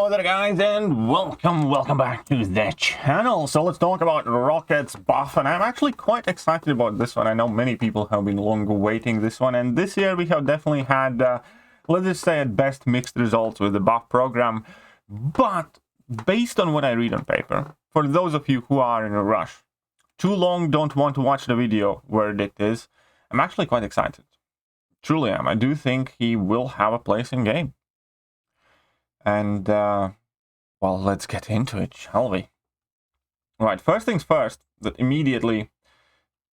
Hello there guys, and welcome back to the channel. So let's talk about Rocket's buff, and I'm actually quite excited about this one. I know many people have been long awaiting this one, and this year we have definitely had, let's just say at best, mixed results with the buff program. But based on what I read on paper, for those of you who are in a rush, too long don't want to watch the video verdict is, I'm actually quite excited. Truly am. I do think he will have a place in game. And, well, let's get into it, shall we? Right, first things first, that immediately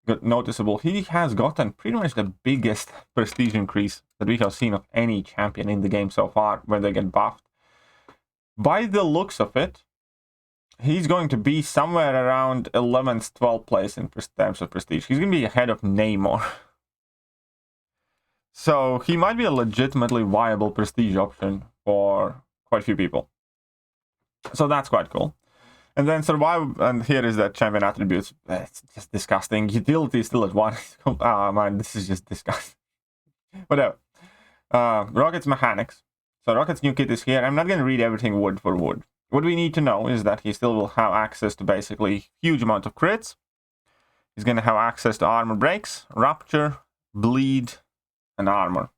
got noticeable, he has gotten pretty much the biggest prestige increase that we have seen of any champion in the game so far when they get buffed. By the looks of it, he's going to be somewhere around 11th, 12th place in terms of prestige. He's going to be ahead of Namor. So he might be a legitimately viable prestige option for quite a few people. So that's quite cool. And then survive, and here is that champion attributes. It's just disgusting. Utility is still at 1. Ah, man, this is just disgusting. Whatever. Rocket's mechanics. So Rocket's new kit is here. I'm not going to read everything word for word. What we need to know is that he still will have access to basically huge amount of crits. He's going to have access to armor breaks, rupture, bleed, and armor.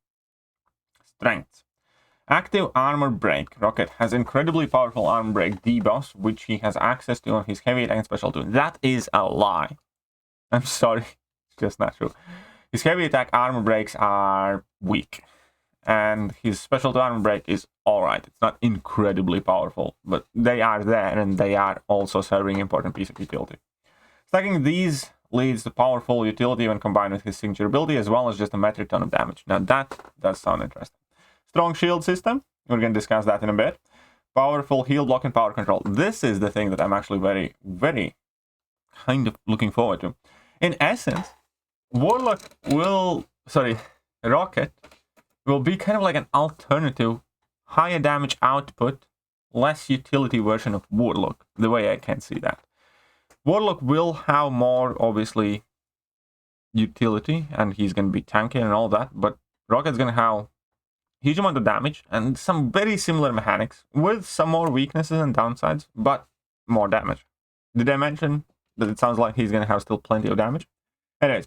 Strength. Active armor break. Rocket has incredibly powerful armor break debuffs, which he has access to on his heavy attack and special tune. That is a lie. I'm sorry. It's just not true. His heavy attack armor breaks are weak. And his special armor break is alright. It's not incredibly powerful, but they are there, and they are also serving important piece of utility. Stacking these leads to powerful utility when combined with his signature ability, as well as just a metric ton of damage. Now that does sound interesting. Strong shield system. We're going to discuss that in a bit. Powerful heal block and power control. This is the thing that I'm actually very kind of looking forward to. In essence, Rocket will be kind of like an alternative, higher damage output, less utility version of Warlock, the way I can see that. Warlock will have more, obviously, utility, and he's going to be tanky and all that, but Rocket's going to have huge amount of damage and some very similar mechanics with some more weaknesses and downsides, but more damage. Did I mention that it sounds like he's going to have still plenty of damage? Anyways,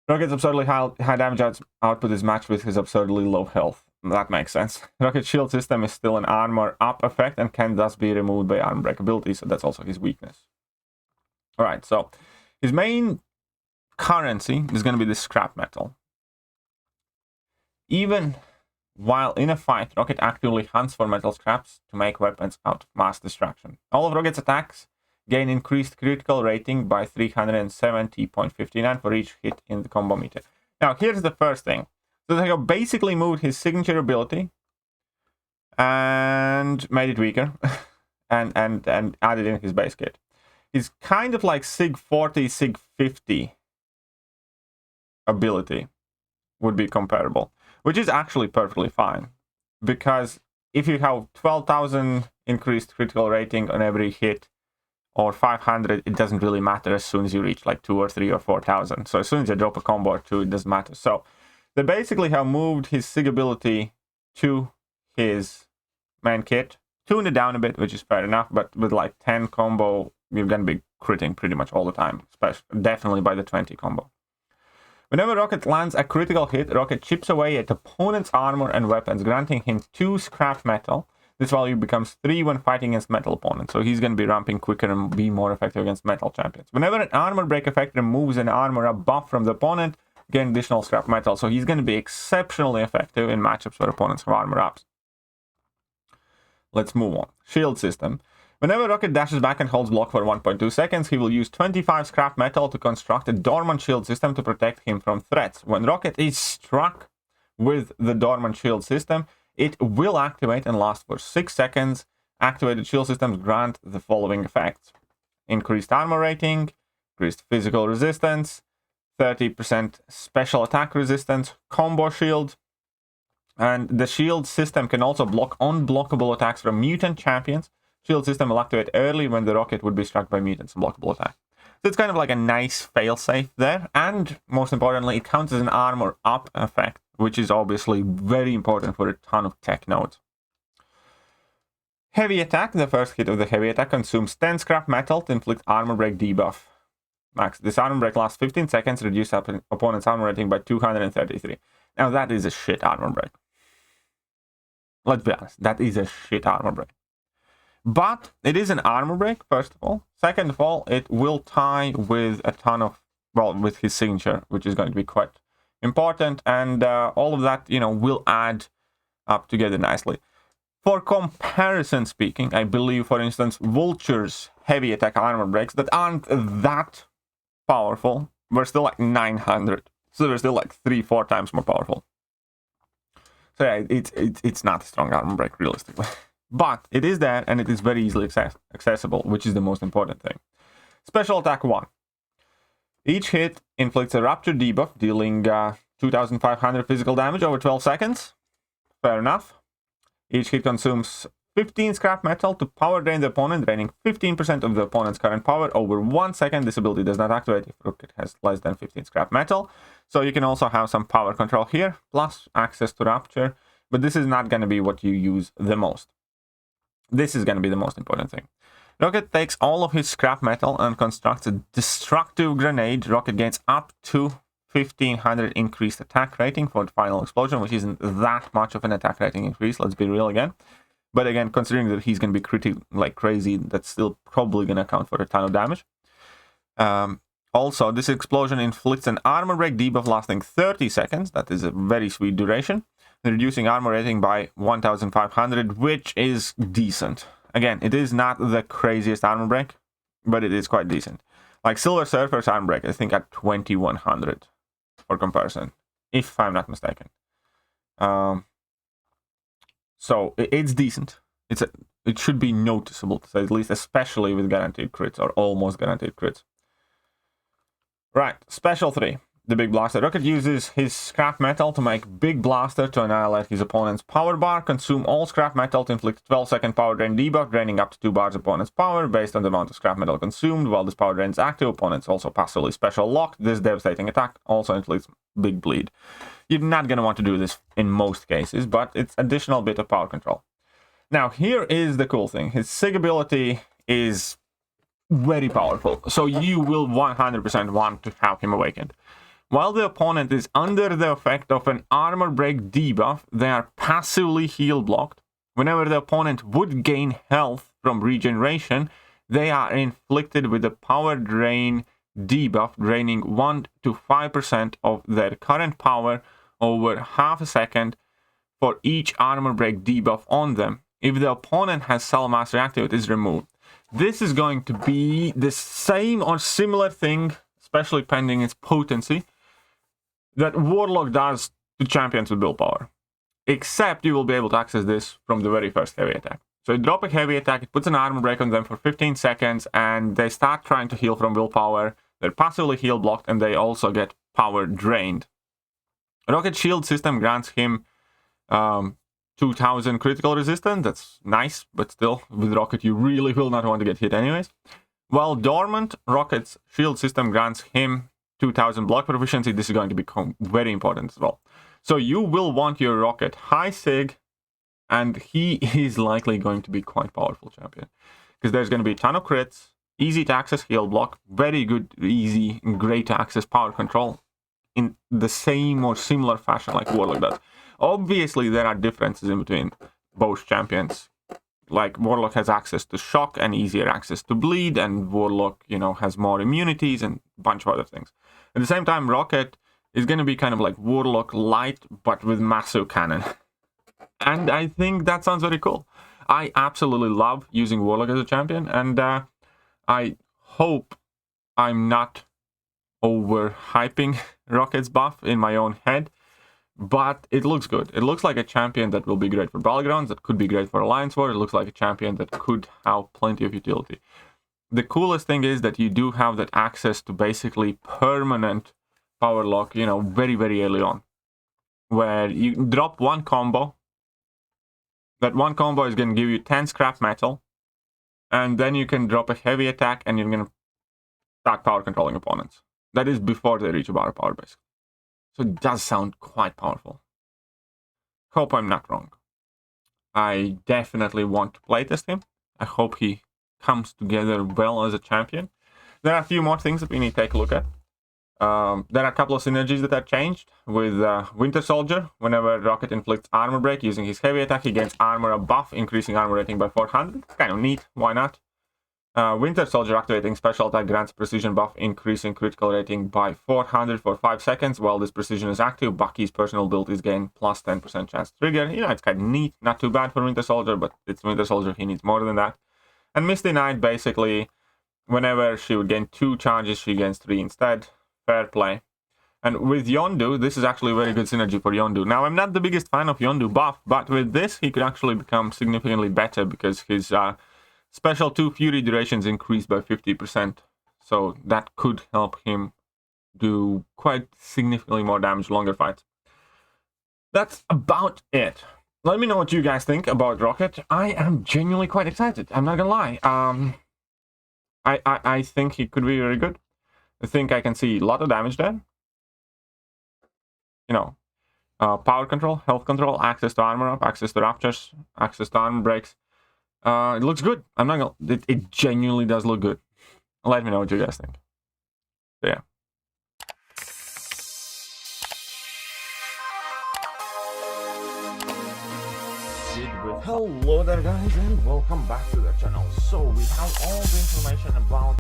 Rocket's absurdly high damage output is matched with his absurdly low health. That makes sense. Rocket's shield system is still an armor up effect and can thus be removed by armor break ability, so that's also his weakness. Alright, so his main currency is going to be the scrap metal. Even while in a fight, Rocket actively hunts for metal scraps to make weapons out of mass destruction. All of Rocket's attacks gain increased critical rating by 370.59 for each hit in the combo meter. Now, here's the first thing. So they have basically moved his signature ability and made it weaker and added in his base kit. He's kind of like Sig 40, Sig 50 ability would be comparable, which is actually perfectly fine, because if you have 12,000 increased critical rating on every hit, or 500, it doesn't really matter as soon as you reach like 2 or 3 or 4,000. So as soon as you drop a combo or 2, it doesn't matter. So they basically have moved his Sig ability to his main kit, tuned it down a bit, which is fair enough, but with like 10 combo, you're going to be critting pretty much all the time, especially definitely by the 20 combo. Whenever Rocket lands a critical hit, Rocket chips away at opponent's armor and weapons, granting him 2 scrap metal. This value becomes 3 when fighting against metal opponents, so he's going to be ramping quicker and be more effective against metal champions. Whenever an armor break effect removes an armor up buff from the opponent, gain additional scrap metal, so he's going to be exceptionally effective in matchups where opponents have armor ups. Let's move on. Shield system. Whenever Rocket dashes back and holds block for 1.2 seconds, he will use 25 scrap metal to construct a dormant shield system to protect him from threats. When Rocket is struck with the dormant shield system, it will activate and last for 6 seconds. Activated shield systems grant the following effects: increased armor rating, increased physical resistance, 30% special attack resistance, combo shield, and the shield system can also block unblockable attacks from mutant champions. Shield system will activate early when the Rocket would be struck by mutants and blockable attack. So it's kind of like a nice failsafe there, and most importantly, it counts as an armor up effect, which is obviously very important for a ton of tech nodes. Heavy attack. The first hit of the heavy attack consumes 10 scrap metal to inflict armor break debuff. Max. This armor break lasts 15 seconds, reduce opponent's armor rating by 233. Now that is a shit armor break. Let's be honest, that is a shit armor break. But it is an armor break, first of all. Second of all, it will tie with a ton of, well, with his signature, which is going to be quite important. And all of that, you know, will add up together nicely. For comparison speaking, I believe, for instance, Vulture's heavy attack armor breaks that aren't that powerful were still like 900. So they're still like 3-4 times more powerful. So yeah, it's not a strong armor break, realistically. But it is there, and it is very easily accessible, which is the most important thing. Special attack 1. Each hit inflicts a Rapture debuff, dealing 2,500 physical damage over 12 seconds. Fair enough. Each hit consumes 15 scrap metal to power drain the opponent, draining 15% of the opponent's current power over 1 second. This ability does not activate if Rocket has less than 15 scrap metal. So you can also have some power control here, plus access to Rapture. But this is not going to be what you use the most. This is going to be the most important thing. Rocket takes all of his scrap metal and constructs a destructive grenade. Rocket gains up to 1500 increased attack rating for the final explosion, which isn't that much of an attack rating increase, let's be real again. But again, considering that he's going to be critting like crazy, that's still probably going to account for a ton of damage. Also, this explosion inflicts an armor break debuff lasting 30 seconds. That is a very sweet duration. Reducing armor rating by 1500, which is decent. Again, it is not the craziest armor break, but it is quite decent. Like Silver Surfer's armor break, I think at 2100 for comparison, if I'm not mistaken. So it's decent. It should be noticeable, to say the least, especially with guaranteed crits or almost guaranteed crits. Right, Special 3. The Big Blaster. Rocket uses his scrap metal to make Big Blaster to annihilate his opponent's power bar. Consume all scrap metal to inflict 12-second power drain debuff, draining up to 2 bars opponent's power based on the amount of scrap metal consumed. While this power drain is active, opponents also passively special locked. This devastating attack also inflicts Big Bleed. You're not going to want to do this in most cases, but it's additional bit of power control. Now, here is the cool thing. His Sig ability is very powerful, so you will 100% want to have him awakened. While the opponent is under the effect of an armor break debuff, they are passively heal blocked. Whenever the opponent would gain health from regeneration, they are inflicted with a power drain debuff, draining 1 to 5% of their current power over half a second for each armor break debuff on them. If the opponent has Cell Mastery active, it is removed. This is going to be the same or similar thing, especially pending its potency, that Warlock does to champions with willpower. Except you will be able to access this from the very first heavy attack. So you drop a heavy attack, it puts an armor break on them for 15 seconds, and they start trying to heal from willpower. They're passively heal blocked, and they also get power drained. Rocket Shield system grants him 2000 critical resistance. That's nice, but still, with Rocket you really will not want to get hit anyways. While dormant, Rocket's shield system grants him 2000 block proficiency. This is going to become very important as well. So you will want your Rocket high Sig, and he is likely going to be quite powerful champion. Because there's going to be a ton of crits, easy to access heal block, very good, easy, great to access power control in the same or similar fashion like Warlock does. Obviously, there are differences in between both champions. Like, Warlock has access to shock and easier access to bleed, and Warlock, you know, has more immunities and a bunch of other things. At the same time, Rocket is going to be kind of like Warlock light, but with massive cannon. And I think that sounds very cool. I absolutely love using Warlock as a champion, and I hope I'm not overhyping Rocket's buff in my own head. But it looks good. It looks like a champion that will be great for Battlegrounds, that could be great for Alliance War. It looks like a champion that could have plenty of utility. The coolest thing is that you do have that access to basically permanent power lock, you know, very, very early on. Where you drop one combo. That one combo is going to give you 10 scrap metal. And then you can drop a heavy attack and you're going to start power controlling opponents. That is before they reach a bar of power, basically. So it does sound quite powerful. Hope I'm not wrong. I definitely want to playtest him. I hope he comes together well as a champion. There are a few more things that we need to take a look at. There are a couple of synergies that are changed with Winter Soldier. Whenever Rocket inflicts armor break using his heavy attack, he gains armor a buff, increasing armor rating by 400. It's kind of neat, why not? Winter Soldier activating special attack grants precision buff, increasing critical rating by 400 for 5 seconds. While this precision is active, Bucky's personal abilities gain plus 10% chance to trigger. You know, it's kind of neat, not too bad for Winter Soldier, but it's Winter Soldier, he needs more than that. And Misty Knight, basically, whenever she would gain 2 charges, she gains 3 instead. Fair play. And with Yondu, this is actually a very good synergy for Yondu. Now, I'm not the biggest fan of Yondu buff, but with this, he could actually become significantly better because his special 2 Fury durations increased by 50%. So that could help him do quite significantly more damage, longer fights. That's about it. Let me know what you guys think about Rocket. I am genuinely quite excited. I'm not gonna lie. I think he could be very good. I think I can see a lot of damage there. You know, power control, health control, access to armor up, access to raptures, access to armor breaks. It looks good. I'm not gonna. It genuinely does look good. Let me know what you guys think. So, yeah. Hello there guys and welcome back to the channel. So we have all the information about